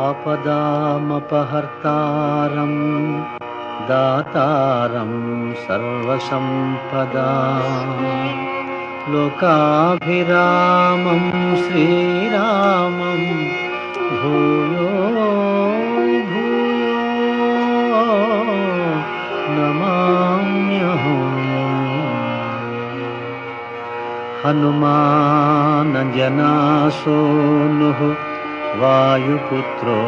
ఆపదామపహర్తారం దాతారం సర్వసంపదాం లోకాభిరామం శ్రీరామం భూయో భూయో నమామ్యహం. హనుమానజనాసూనుః వాయుపుత్రో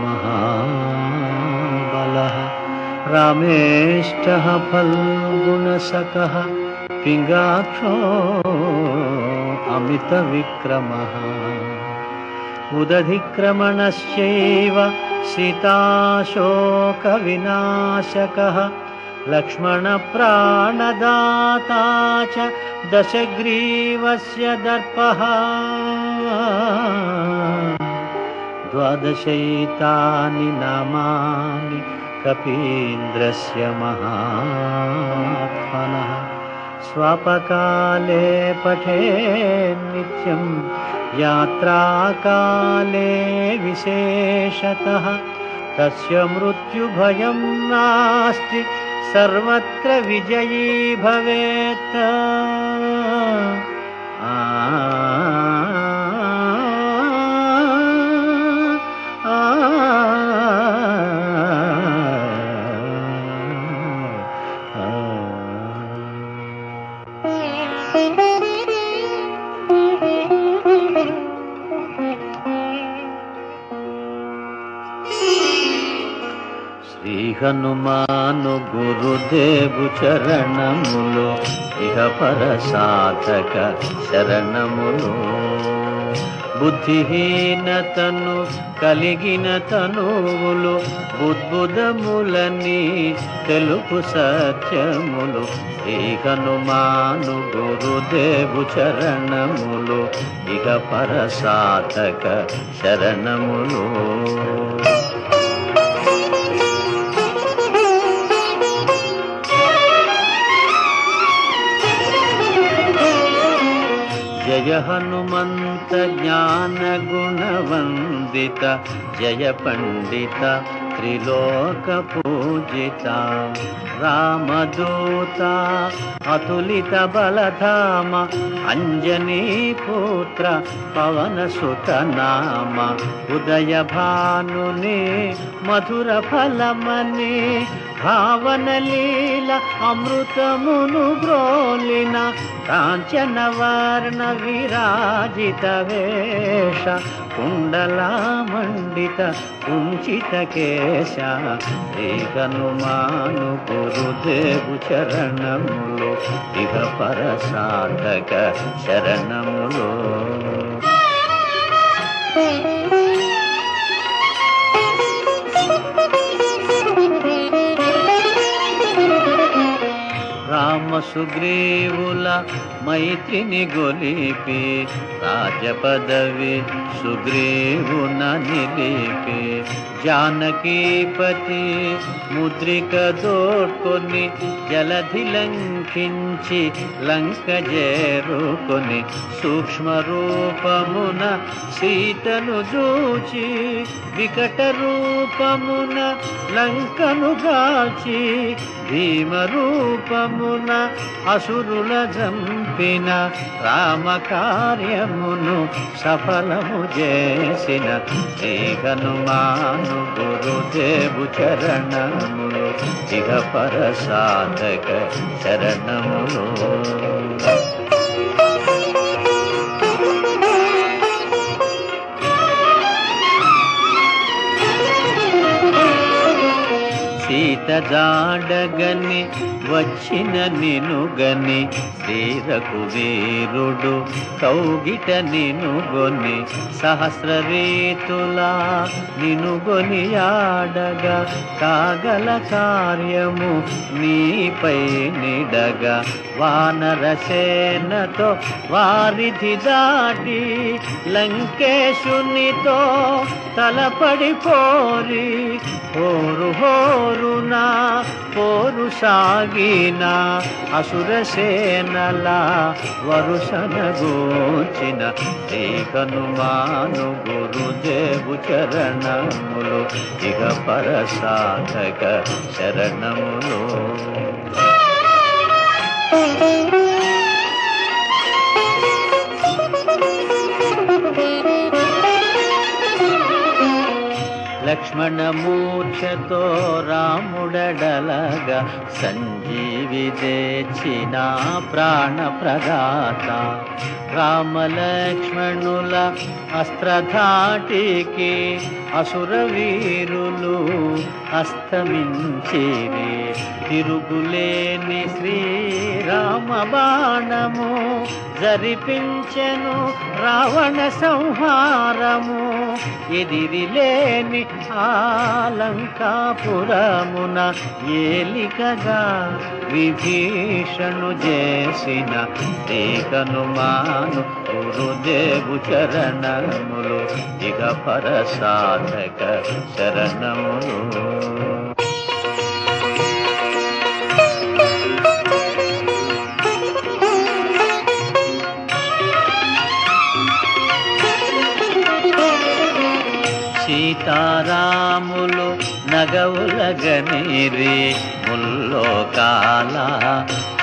మహాబలః రామేష్టః ఫల్గుణసఖః పింగాక్షో అమితవిక్రమః ఉదధిక్రమణశ్చైవ సీతాశోకవినాశకః లక్ష్మణప్రాణదాతా చ దశగ్రీవస్య దర్పః ద్వాదశైతాని నామాని కపీంద్రస్య మహాత్మనః స్వాపకాలే పఠేన్ నిత్యం యాత్రాకాలే విశేషతః తస్య మృత్యుభయం నాస్తి సర్వత్ర విజయీ భవేత్. శ్రీ హనుమాను గురుదేవు చరణములు ఇహ పర సాధక శరణములు. బుద్ధిహీనతను కలిగిన తనువులు బుద్బుదములని తెలుపు సత్యములు. శ్రీ హనుమాను గురుదేవు చరణములు ఇహ పర సాధక శరణములు. జయ హనుమంత జ్ఞాన గుణవందిత జయ పండిత త్రిలోక పూజిత రామదూత అతులిత బలధామ అంజనీ పుత్ర పవన సుత నామ ఉదయ భానుని మధుర ఫలమని భావన లీల అమృతమును బ్రోలిన కాంచన వర్ణ విరాజిత వేష కుండలామండిత కుంచిత కేశ. శ్రీ హనుమాను గురుదేవు చరణములు ఇహ పర సాధక శరణములు. రామ సుగ్రీవుల మైత్రిని గొలిపి రాజపదవి సుగ్రీవున నిలిపి జానకీపతి ముద్రిక దోడ్కొని జలధి లంకించి లంక చేరుకొని సూక్ష్మ రూపమున సీతను చూచి వికట రూపమున లంకను గాల్చి భీమ రూపమున అసురుల జంపిన రామ కార్యమును సఫలము చేసిన శ్రీ హనుమాను గురుదేవు చరణములు ఇహ పర సాధక శరణములు. సీత జాడగని వచ్చిన నినుగని శ్రీ రఘువీరుడు కౌగిట నినుగొని సహస్ర రీతులా నినుగొని ఆడగా కాగల కార్యము నీపై నిడగా వానర సేనతో వారిధి దాటి లంకేశునితో తలపడి పోరి హోరు హోరునా పోరు సాగిన అసురసేనల వరుసన గూర్చిన శ్రీ హనుమాను గురుదేవు చరణములు ఇహ పర సాధక శరణములు. లక్ష్మణమూర్ఛతో రాముడడలగా సంజీవి తెచ్చిన ప్రాణప్రదాత రామలక్ష్మణుల అస్త్రధాటికి అసురవీరులు అస్తమించిరి. తిరుగులేని శ్రీరామ బాణము జరిపించెను రావణ సంహారము. ఎదిరిలేని ఆలంకాపురమున ఏలికగా విభీషణు చేసిన శ్రీ హనుమాను గురుదేవు చరణములు ఇక పర సాధక శరణములు. సీతారాములు నగవులగనిరి ముల్లోకాల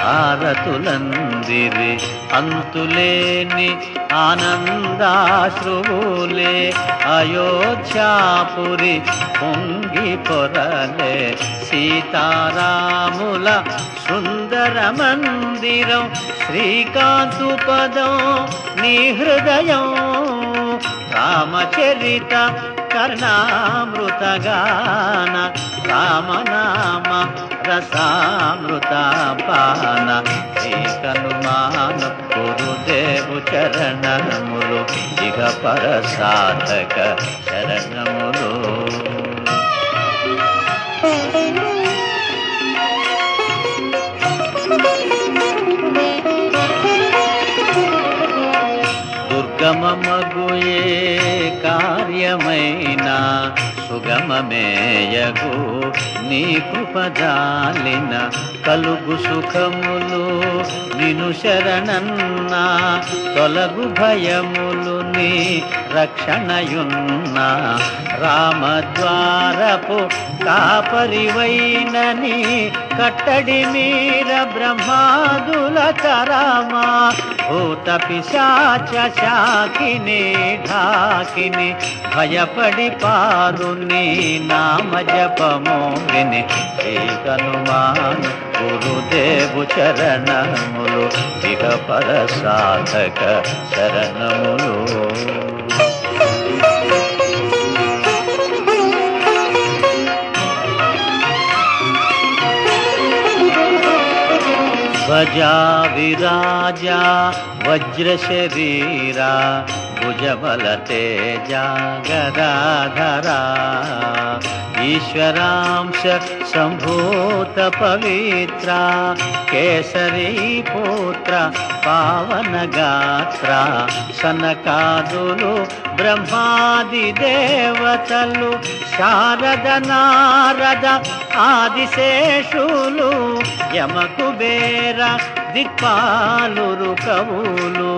హారతులందిరి. అంతులేని ఆనందాశ్రువులే అయోధ్యాపురి పొంగి పొరలే. సీతారాముల సుందర మందిరం శ్రీకాంతు పదం నీ హృదయం. రామచరిత కర్ణామృతగాన రామనామ రసామృత పాన శ్రీ హనుమాను గురుదేవు చరణములు ఇహ పర సాధక శరణములు. దుర్గమమగుయే కార్యమైన సుగమమేయగు నీ కృపజాలిన కలుగు సుఖములు నిను శరణన్నా. తొలగు భయములు నీ రక్షణయున్నా. రామద్వారపు కాపరివైనని కట్టడి మీర బ్రహ్మాదుల తరమా. భూత పిశాచ శాకిని ఢాకిని భయపడి పారు నీ నామ జపము విని శ్రీ హనుమాను గురుదేవు చరణములు ఇహ పర సాధక శరణములు. ధ్వజా విరాజా వజ్ర శరీరా భుజబల తేజ గదాధరా. ఈశ్వరాంశ సంభూత పవిత్ర కేసరీ పుత్ర పావన గాత్ర. సనకాదులు బ్రహ్మాది దేవతలు శారద నారద ఆదిశేషులు యమకుబేర దిక్పాలురు కవులు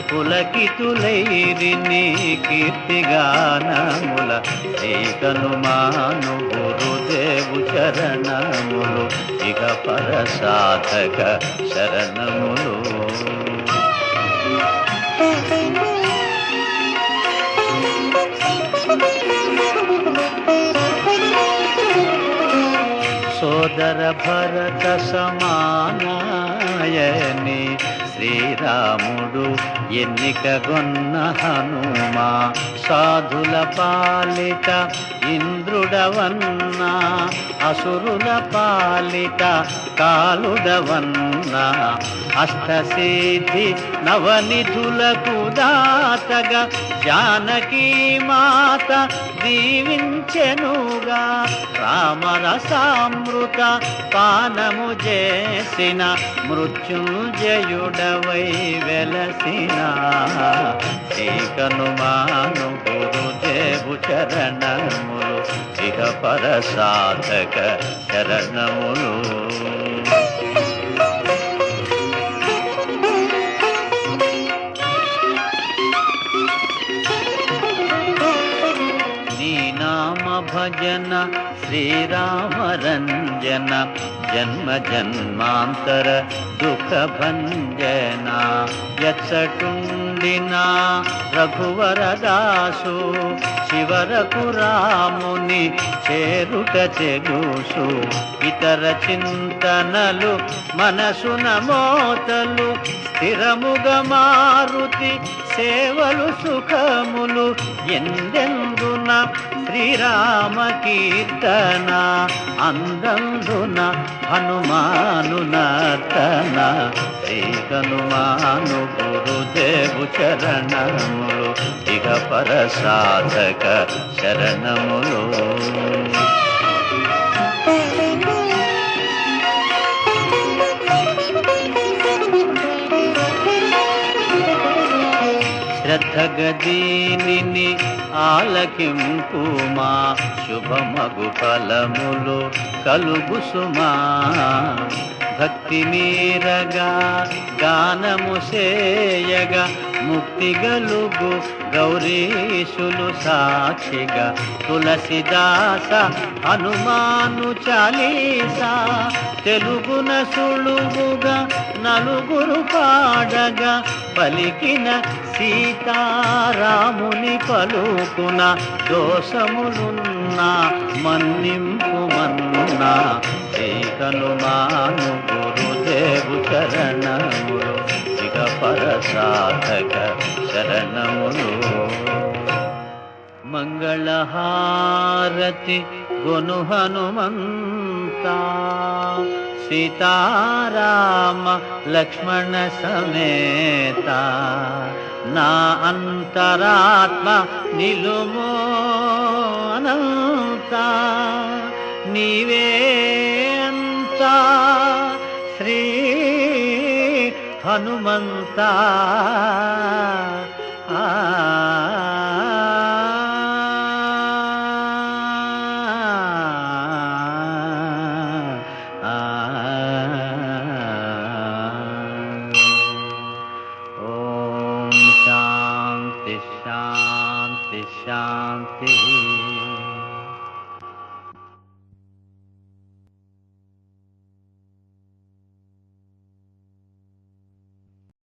పులకితులైరి నీ కీర్తిగానముల. శ్రీ హనుమాను గురుదేవు చరణములు ఇక పర సాధక శరణములు. సోదర భరత సమానాయని శ్రీరాముడు ఎన్నికగొన్న హనుమా. సాధుల పాలిట ఇంద్రుడవన్నా అసురుల పాలిట కాలుడవన్నా. అష్టసిద్ధి నవనిధులకు దాతగా జానకీ మాత దీవించెనుగా. రామరసామృత పానము చేసిన మృత్యుంజయుడవై వెలసిన శ్రీ హనుమాను గురుదేవు చరణములు ఇహ పర సాధక శరణములు. నీ నామ భజన శ్రీరామరంజన జన్మ జన్మాంతర దుఃఖ భంజన. ఎచ్చటుండినా రఘువరదాసు చివరకు రాముని చేరుట చెగుసు. ఇతర చింతనలు మనసున మోతలు స్థిరముగా మారుతి సేవలు సుఖములు. ఎందెందున శ్రీరామ కీర్తన అందందున హనుమాను నర్తన. శ్రీ హనుమాను గురుదేవు చరణములు ఇక పర సాధక శరణములు. శ్రద్ధగదీనిని ఆలకింపుమా శుభమగు ఫలములు కలుగు సుమా. భక్తి మీరగా గానము సేయగా ముక్తి గలుగు గౌరీశులు సాక్షిగా. తులసిదాస హనుమాను చాలీసా తెలుగున సులువుగా నలుగురు పాడగా. పలికిన సీతారాముని పలుకున దోషములున్నా మన్నింపుమన్నా. శ్రీ హనుమాను గురుదేవు చరణములు ఇక పర సాధక శరణములు. మంగళహారతి గొను హనుమంతా సీతారామ లక్ష్మణ సమేత. నా అంతరాత్మ నిలుమో అనంత. నీవే అంతా శ్రీ హనుమంత. ఓం శాంతి శాంతి శాంతి.